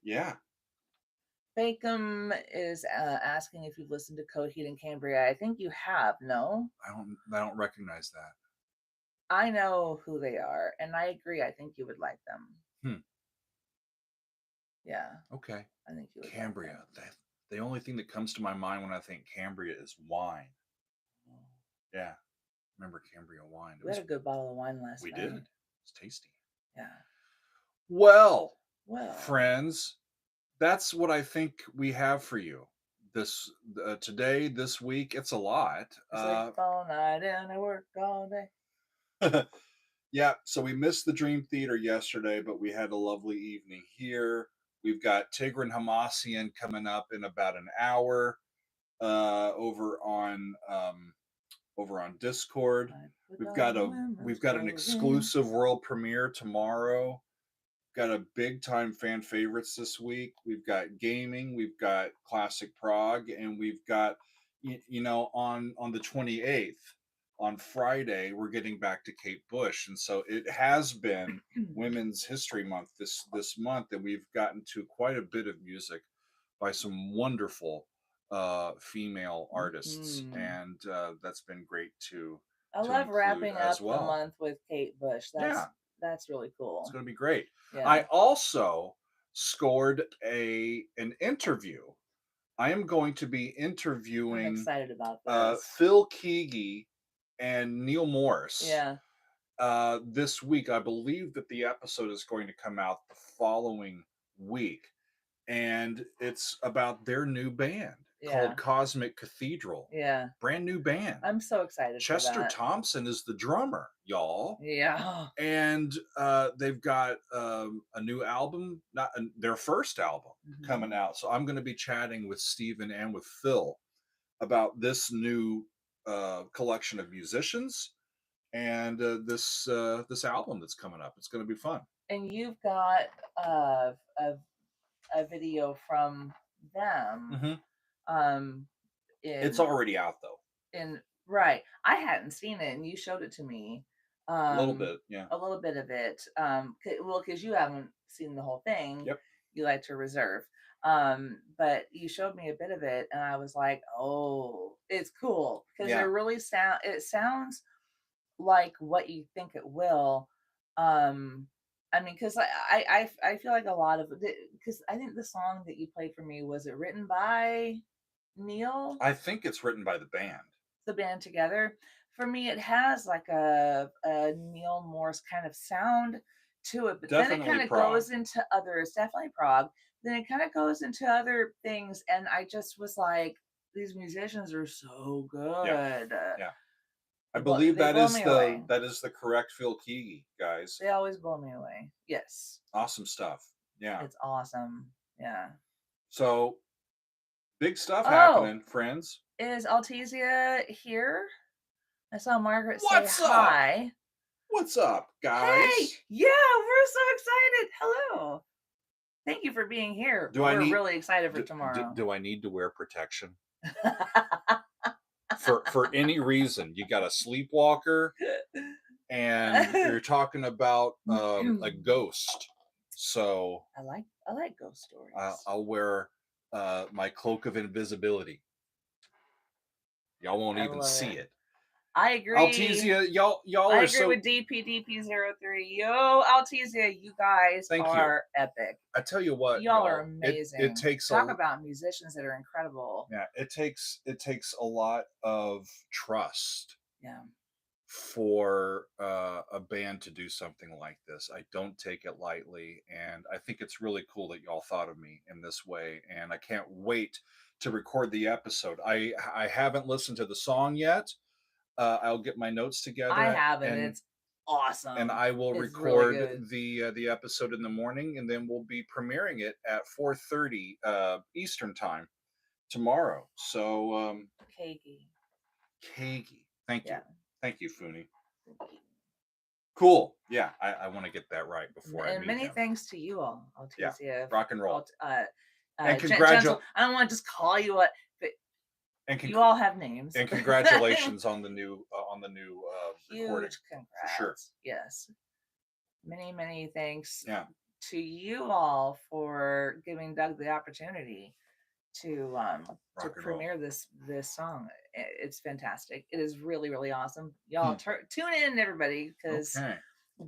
yeah, Bacon is asking if you've listened to Coheed and Cambria. I think you have. No, I don't recognize that. I know who they are, and I agree. I think you would like them. Hmm. Yeah, Okay. I think you would like them. Cambria. The only thing that comes to my mind when I think Cambria is wine. Yeah, remember Cambria wine? It We had was a good bottle of wine last we night. did. It's tasty. Yeah. Well, Well, friends, that's what I think we have for you this today, this week. It's a lot. sleep all night and I work all day. Yeah, so we missed the Dream Theater yesterday, but we had a lovely evening here. We've got Tigran Hamasyan coming up in about an hour over on Discord. We've got an exclusive world premiere tomorrow. Got a big time fan favorites this week. We've got gaming, we've got classic prog, and we've got on the 28th on Friday we're getting back to Kate Bush, and so it has been Women's History Month this month, and we've gotten to quite a bit of music by some wonderful female artists, and that's been great to I love wrapping up as well. the month with Kate Bush. That's really cool. It's going to be great. Yeah. I also scored an interview. I am going to be interviewing. I'm excited about this. Phil Keaggy and Neil Morris. Yeah. This week, I believe that the episode is going to come out the following week, and it's about their new band called Cosmic Cathedral. Yeah. Brand new band. I'm so excited. Chester Thompson is the drummer, y'all. Yeah. And they've got a new album, their first album coming out. So I'm going to be chatting with Steven and with Phil about this new collection of musicians and this album that's coming up. It's going to be fun. And you've got a video from them. It's already out though. Right. I hadn't seen it, and you showed it to me. A little bit, yeah. A little bit of it. Well, because you haven't seen the whole thing. Yep. You like to reserve. But you showed me a bit of it, and I was like, "Oh, it's cool," because it really sounds like what you think it will. I mean, because I feel like a lot of it, because I think the song that you played for me, was it written by Neil? I think it's written by the band. The band together. For me, it has like a Neil Morse kind of sound to it, but definitely then it kind of goes into others. Definitely prog. Then it kind of goes into other things, and I just was like, these musicians are so good. Yeah. I believe that is the correct Phil Keaggy, guys. They always blow me away. Yes. Awesome stuff. Yeah. It's awesome. Yeah. So big stuff happening, friends. Is Altizia here? I saw Margaret say hi. What's up, guys? Hey! Yeah, we're so excited. Hello. Thank you for being here. We're really excited for tomorrow. Do I need to wear protection? For any reason, you got a sleepwalker, and you're talking about a ghost. So I like ghost stories. I'll wear my cloak of invisibility. Y'all won't even see it. I agree. Altizia, y'all I agree with DPDP03. Yo, Altizia, you guys are epic. I tell you what, y'all are amazing. It takes talk about musicians that are incredible. Yeah, it takes a lot of trust. Yeah. For a band to do something like this. I don't take it lightly, and I think it's really cool that y'all thought of me in this way, and I can't wait to record the episode. I haven't listened to the song yet. I'll get my notes together. I haven't. It's awesome. And I will record the episode in the morning, and then we'll be premiering it at 4:30 Eastern time tomorrow. So Kagi. Thank you. Thank you, Funi. Cool. Yeah, I want to get that right before I meet many thanks to you all, Altizia. Yeah, rock and roll. And congratulations. I don't want to just call you what, but you all have names. And congratulations on the new huge recording. Congrats. For sure. Yes. Many thanks to you all for giving Doug the opportunity to premiere this song. It's fantastic. It is really, really awesome. Y'all tune in, everybody, because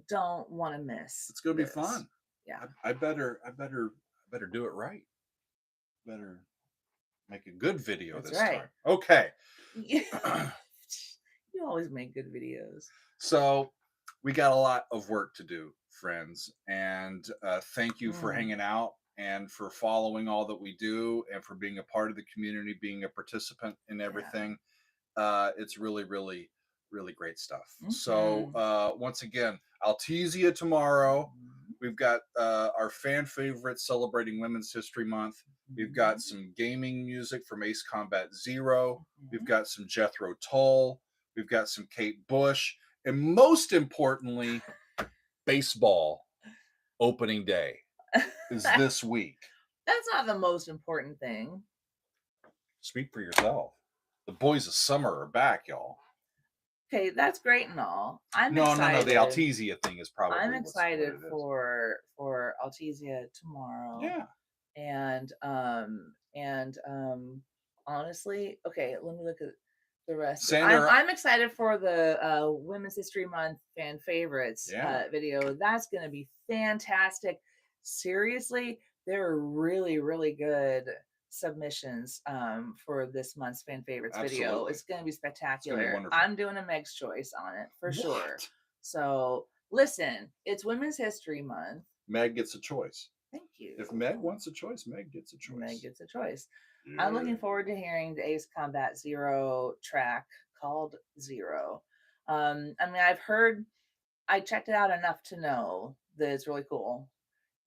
don't want to miss. It's gonna be fun. Yeah. I better do it right. Better make a good video this time. Okay. You always make good videos. So we got a lot of work to do, friends, and thank you for hanging out and for following all that we do and for being a part of the community, being a participant in everything. It's really, really, really great stuff. So once again, Altizia tomorrow. We've got our fan favorites celebrating Women's History Month. We've got some gaming music from Ace Combat Zero. We've got some Jethro Tull. We've got some Kate Bush. And most importantly, baseball opening day is this week. That's not the most important thing. Speak for yourself. The boys of summer are back, y'all. Okay, that's great and all. I'm No. excited. The Altezia thing is probably. I'm excited for Altezia tomorrow. Yeah. And honestly, okay, let me look at the rest. Sander, I'm excited for the Women's History Month fan favorites video. That's going to be fantastic. Seriously, there are really, really good submissions for this month's fan favorites video. It's going to be spectacular. I'm doing a Meg's Choice on it for sure. So listen, it's Women's History Month. Meg gets a choice. Thank you. If Meg wants a choice, Meg gets a choice. Meg gets a choice. Yeah. I'm looking forward to hearing the Ace Combat Zero track called Zero. I mean, I checked it out enough to know that it's really cool.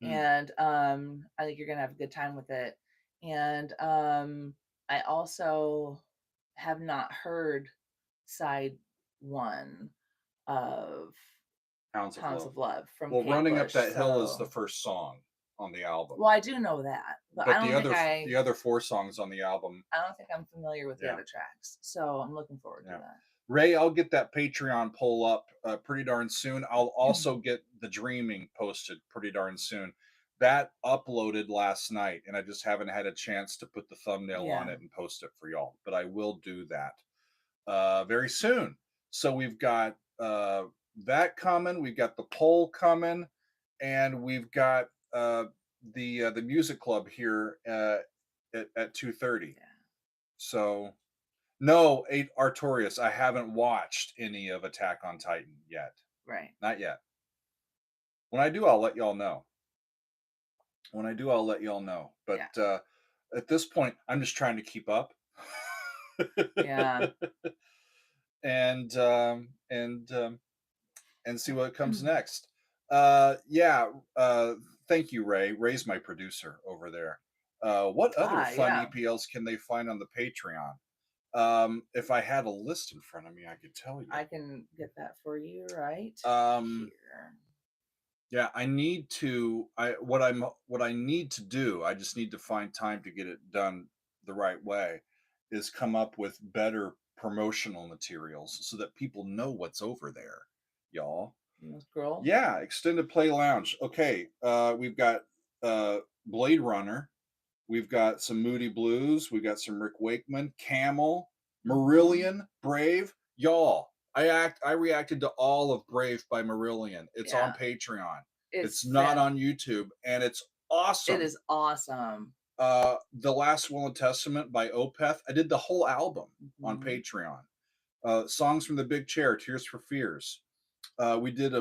And I think you're going to have a good time with it. And I also have not heard side one of Hounds of Love from Kate Running Bush, Up That Hill is the first song on the album. Well, I do know that, but I don't the other 4 songs on the album. I don't think I'm familiar with the other tracks, so I'm looking forward to that. Ray, I'll get that Patreon poll up pretty darn soon. I'll also get the Dreaming posted pretty darn soon. That uploaded last night, and I just haven't had a chance to put the thumbnail on it and post it for y'all. But I will do that very soon. So we've got that coming. We've got the poll coming, and we've got the music club here at 2:30. Yeah. So no, Artorias, I haven't watched any of Attack on Titan yet. Right. Not yet. When I do, I'll let y'all know. But at this point, I'm just trying to keep up. Yeah. and see what comes next. Thank you, Ray. Ray's my producer over there. What other fun EPLs can they find on the Patreon? If I had a list in front of me, I could tell you. I can get that for you right here. Yeah, I need to. What I need to do. I just need to find time to get it done the right way. Is come up with better promotional materials so that people know what's over there, y'all. Girl. Yeah, Extended Play Lounge. Okay, we've got Blade Runner. We've got some Moody Blues. We've got some Rick Wakeman, Camel, Marillion, Brave. Y'all, I reacted to all of Brave by Marillion. It's on Patreon. It's not on YouTube, and it's awesome. It is awesome. The Last Will and Testament by Opeth. I did the whole album on Patreon. Songs from the Big Chair, Tears for Fears. We did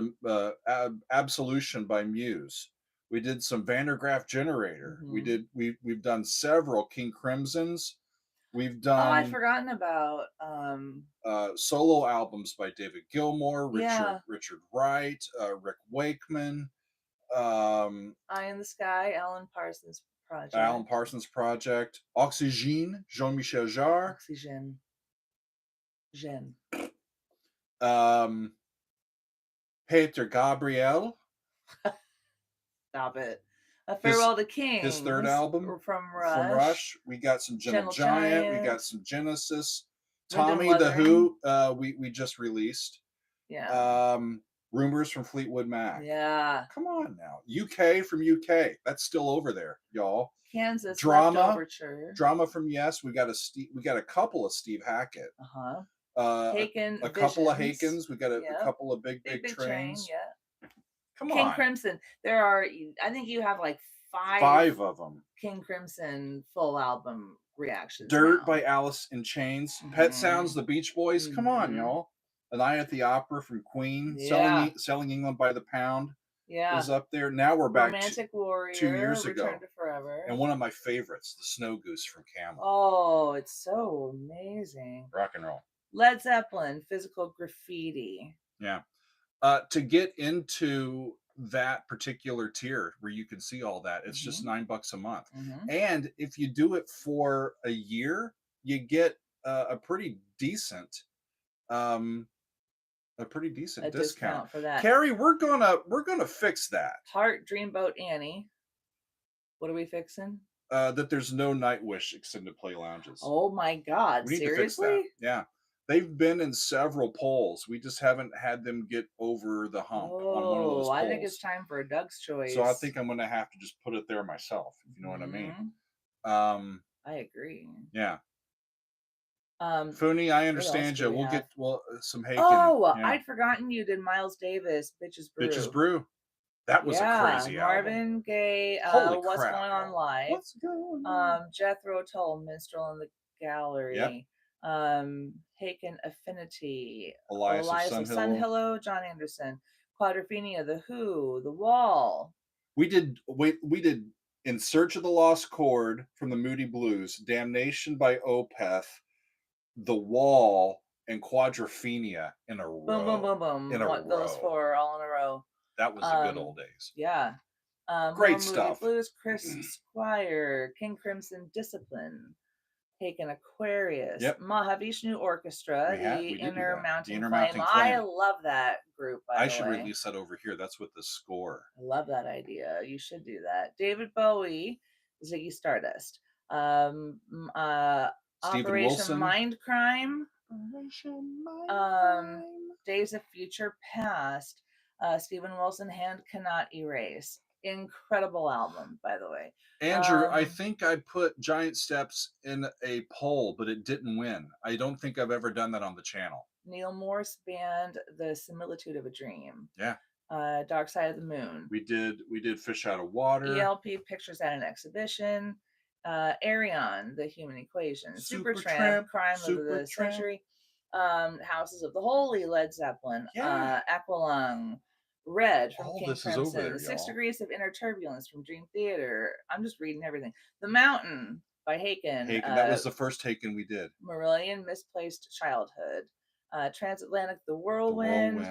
Absolution by Muse. We did some Vandergraaf Generator. We've done several King Crimsons. We've done. Oh, I've forgotten about solo albums by David Gilmour, Richard Wright, Rick Wakeman. Eye in the Sky, Alan Parsons Project. Oxygène, Jean-Michel Jarre. Jean. Peter Gabriel. Stop it. A Farewell to Kings. His third album from Rush. We got some Gentle Giant. We got some Genesis. Tommy the Who. We just released. Yeah. Rumors from Fleetwood Mac. Yeah. Come on now. UK from UK. That's still over there, y'all. Kansas. Drama from Yes. We got a couple of Steve Hackett. Haken. A couple of Hakens. We got a couple of big trains. Train, yeah. Come King on. Crimson. There are. I think you have like five of them. King Crimson full album reactions. Dirt by Alice in Chains. Pet Sounds, the Beach Boys. Come on, y'all. An Eye at the Opera from Queen. Selling England by the Pound. Yeah. Was up there. Now we're back. Romantic Warrior. 2 years Return ago. to Forever. And one of my favorites, the Snow Goose from Camel. Oh, it's so amazing. Rock and roll. Led Zeppelin, Physical Graffiti. Yeah. To get into that particular tier where you can see all that. It's just $9 a month. Mm-hmm. And if you do it for a year, you get a pretty decent discount. Discount for that. Carrie, we're gonna fix that. Heart Dreamboat Annie. What are we fixing? That there's no Nightwish extended play lounges. Oh my God! We need Seriously? to fix that. Yeah. They've been in several polls. We just haven't had them get over the hump on one of those polls. I think it's time for a Doug's Choice. So I think I'm going to have to just put it there myself, if you know what I mean. I agree. Yeah. Fooney, I understand you. We'll get some Haken. Oh, yeah. I'd forgotten you did Miles Davis, Bitches Brew. Bitches Brew. That was a crazy Marvin album. Gaye, Holy What's crap, Going On Live. What's going on? Jethro Tull, Minstrel in the Gallery. Yep. Haken Affinity. Elias of Sunhillow, John Anderson. Quadrophenia, The Who, The Wall. We did In Search of the Lost Chord from the Moody Blues, Damnation by Opeth, The Wall, and Quadrophenia in a row. Boom, boom, boom, boom. In a row. Those four all in a row. That was the good old days. Yeah. Great stuff. Blues, Chris Squire, King Crimson, Discipline, Haken Aquarius, yep. Mahavishnu Orchestra, the Inner Mountain Flame. I love that group, by the way. I should release that over here. That's with the score. I love that idea. You should do that. David Bowie, Ziggy Stardust. Operation Mindcrime. Days of Future Past. Stephen Wilson, Hand Cannot Erase. Incredible album, by the way. Andrew, I think I put Giant Steps in a poll, but it didn't win. I don't think I've ever done that on the channel. Neil Morse Band, The Similitude of a Dream. Yeah. Dark Side of the Moon. We did Fish Out of Water. ELP, Pictures at an Exhibition. Arion, The Human Equation. Supertramp, Crime of the Century. Houses of the Holy, Led Zeppelin. Aqualung. Red from King Crimson. 6 Degrees of Inner Turbulence from Dream Theater. I'm just reading everything. The Mountain by Haken. That was the first Haken we did. Marillion, Misplaced Childhood. Transatlantic, The Whirlwind.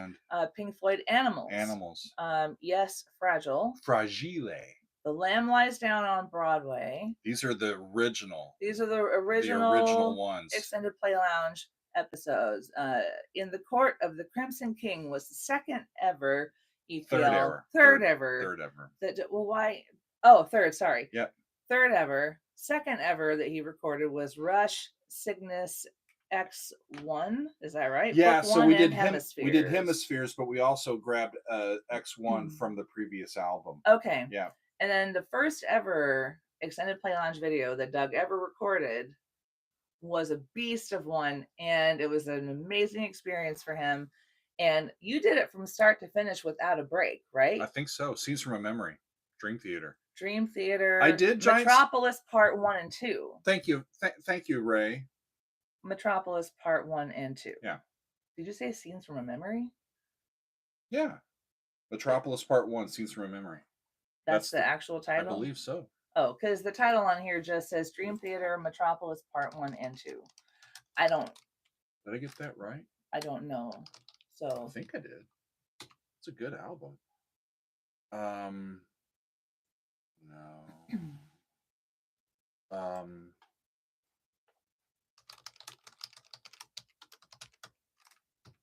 Pink Floyd, Animals. Yes, Fragile. Fragile. The Lamb Lies Down on Broadway. These are the original. The original ones. Extended Play Lounge episodes. In the Court of the Crimson King was the second ever EPL. Third ever. Why? Oh, third. Sorry. Yep. Third ever. Second ever that he recorded was Rush Cygnus X1. Is that right? Yeah. So we did Hemispheres. We did Hemispheres, but we also grabbed X1 from the previous album. Okay. Yeah. And then the first ever Extended Play Lounge video that Doug ever recorded was a beast of one, and it was an amazing experience for him. And you did it from start to finish without a break, right? I think so. Scenes from a Memory. Dream Theater. I did Metropolis Part 1 and 2. Thank you. Thank you, Ray. Metropolis Part 1 and 2. Yeah. Did you say Scenes from a Memory? Yeah. Metropolis Part 1, Scenes from a Memory. That's the actual title? I believe so. Oh, because the title on here just says Dream Theater, Metropolis Part 1 and 2. Did I get that right? I don't know. So I think I did. It's a good album. No.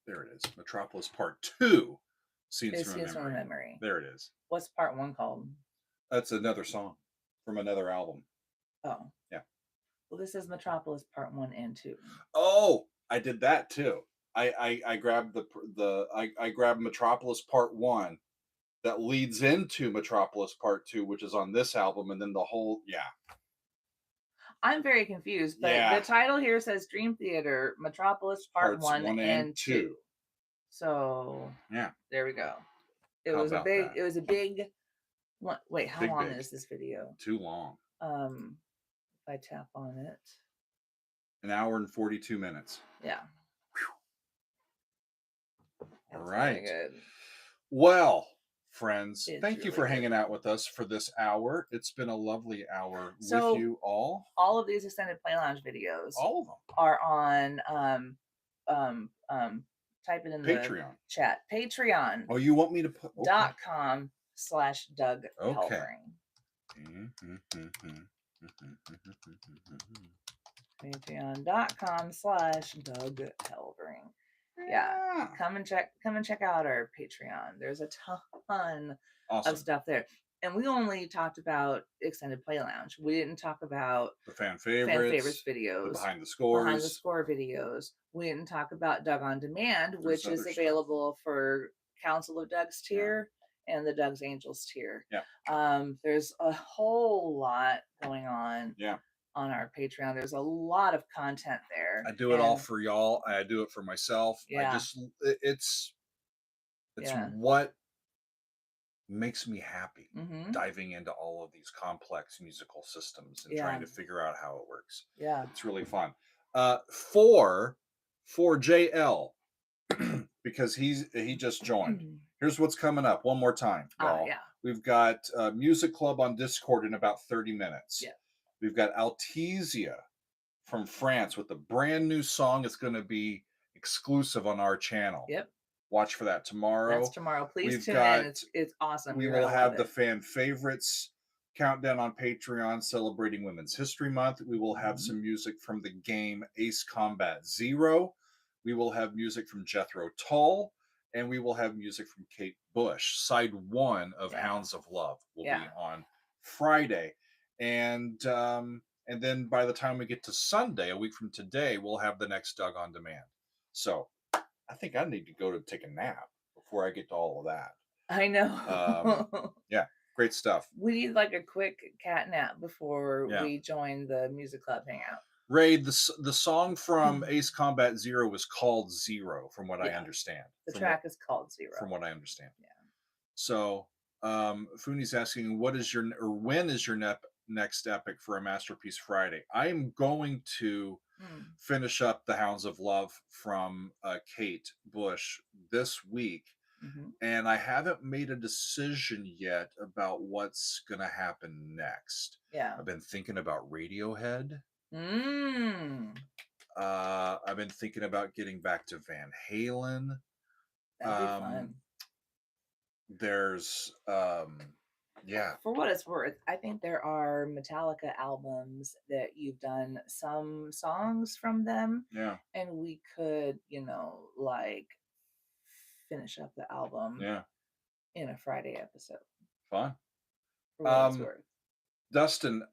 There it is. Metropolis Part 2. Scenes from a Memory. There it is. What's Part 1 called? That's another song from another album. Oh. Yeah. Well, this is Metropolis Part 1 and 2. Oh, I did that too. I grabbed I grabbed Metropolis Part 1 that leads into Metropolis Part 2, which is on this album, and then the whole I'm very confused, but the title here says Dream Theater, Metropolis Part 1 and 2. So there we go. It was a big wait, how long is this video? Too long. If I tap on it. 1 hour and 42 minutes. Yeah. All right. Good. Well, friends, thank you for hanging out with us for this hour. It's been a lovely hour with you all. All of these Extended Play Lounge videos, all of them, are on type it in Patreon. the chat. Patreon. Oh, you want me to put .com/Doug Helvering. Patreon.com/Doug Helvering. Yeah. Come and check out our Patreon. There's a ton of stuff there. And we only talked about Extended Play Lounge. We didn't talk about the fan favorites videos, the behind the score videos. We didn't talk about Doug on Demand, which is available for Council of Doug's tier and the Doug's Angels tier. Yeah. There's a whole lot going on. Yeah. On our Patreon, there's a lot of content there. I do it all for y'all. I do it for myself. Yeah. It's what makes me happy, diving into all of these complex musical systems and trying to figure out how it works. Yeah, it's really fun. For JL, because he just joined. Here's what's coming up. One more time, y'all. We've got Music Club on Discord in about 30 minutes. Yeah. We've got Altizia from France with a brand new song. It's going to be exclusive on our channel. Yep. Watch for that tomorrow. That's tomorrow. Please tune in. It's awesome. We will have the fan favorites countdown on Patreon celebrating Women's History Month. We will have some music from the game Ace Combat Zero. We will have music from Jethro Tull. And we will have music from Kate Bush. Side 1 of Hounds of Love will be on Friday. And then by the time we get to Sunday, a week from today, we'll have the next Doug on Demand. So I think I need to go to take a nap before I get to all of that. I know. Yeah, great stuff. We need like a quick cat nap before we join the music club hangout. Ray, the song from Ace Combat Zero was called Zero, from what I understand. The track is called Zero. From what I understand. Yeah. So Funi's asking, when is your next epic for a Masterpiece Friday? I am going to finish up the Hounds of Love from Kate Bush this week, and I haven't made a decision yet about what's going to happen next. Yeah, I've been thinking about Radiohead. I've been thinking about getting back to Van Halen. That'd be fun. There's for what it's worth, I think there are Metallica albums that you've done some songs from them. Yeah. And we could, like finish up the album in a Friday episode. Fun. For what it's worth. Dustin,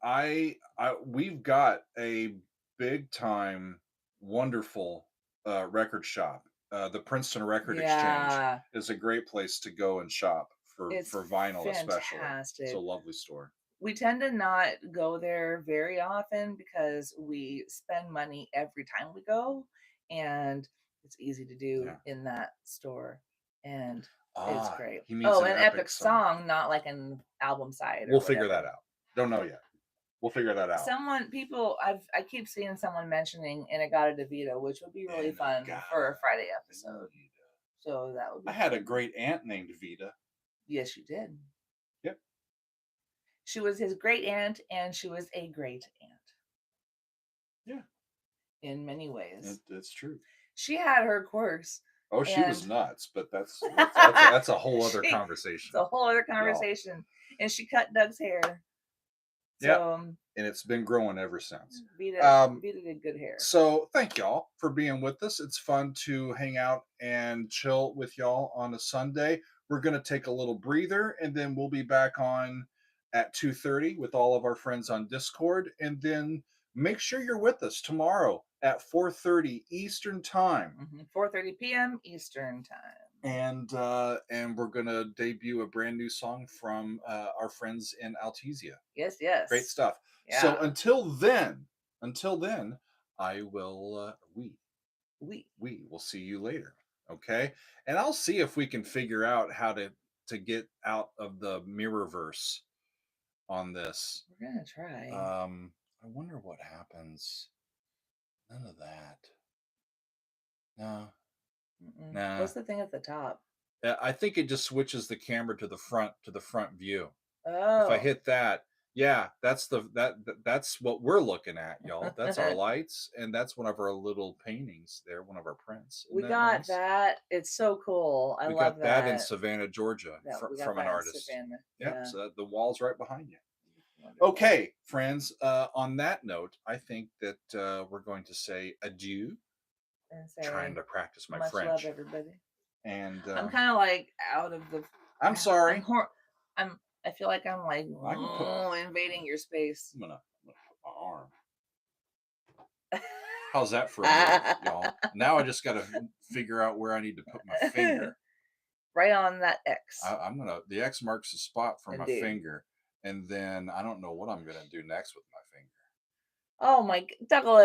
we've got a big time wonderful record shop. The Princeton Record Exchange is a great place to go and shop for vinyl, especially. It's a lovely store. We tend to not go there very often because we spend money every time we go, and it's easy to do in that store, and it's great. An epic song, not like an album side. We'll figure that out. Don't know yet. We'll figure that out. I keep seeing someone mentioning In-A-Gadda-Da-Vida, which would be really fun for a Friday episode. So that would be I had a great aunt named Vida. Yes, you did. Yep. She was his great aunt, and she was a great aunt. Yeah. In many ways. That's true. She had her quirks. Oh, she was nuts, but that's a whole other conversation. It's a whole other conversation. And she cut Doug's hair. Yeah, and it's been growing ever since. Vida did good hair. So thank y'all for being with us. It's fun to hang out and chill with y'all on a Sunday. We're going to take a little breather, and then we'll be back on at 2:30 with all of our friends on Discord. And then make sure you're with us tomorrow at 4:30 Eastern Time. 4:30 p.m. Eastern Time. And we're going to debut a brand new song from our friends in Altizia. Yes. Great stuff. Yeah. So until then, I will we will see you later. Okay? And I'll see if we can figure out how to get out of the Mirrorverse on this. We're going to try. I wonder what happens. None of that. No. Nah. What's the thing at the top? I think it just switches the camera to the front view. Oh. If I hit that, Yeah, that's what we're looking at, y'all. That's our lights, and that's one of our little paintings there, one of our prints. Isn't We that got nice? that. It's so cool. I We love got that in that. Savannah, Georgia, That we got from an that in artist. Savannah. Yep. Yeah. So the wall's right behind you. Wonderful. Okay, friends. On that note, I think that we're going to say adieu. And Trying say to practice my much love, French, everybody. and I'm kind of like out of the. I'm I'm sorry. I'm. I feel like I'm like I can put. invading your space. I'm gonna put my arm. How's that for a move, y'all? Now I just got to figure out where I need to put my finger. Right on that X. I'm gonna. The X marks the spot for my Indeed. finger, and then I don't know what I'm gonna do next with my finger. Oh my Douglas.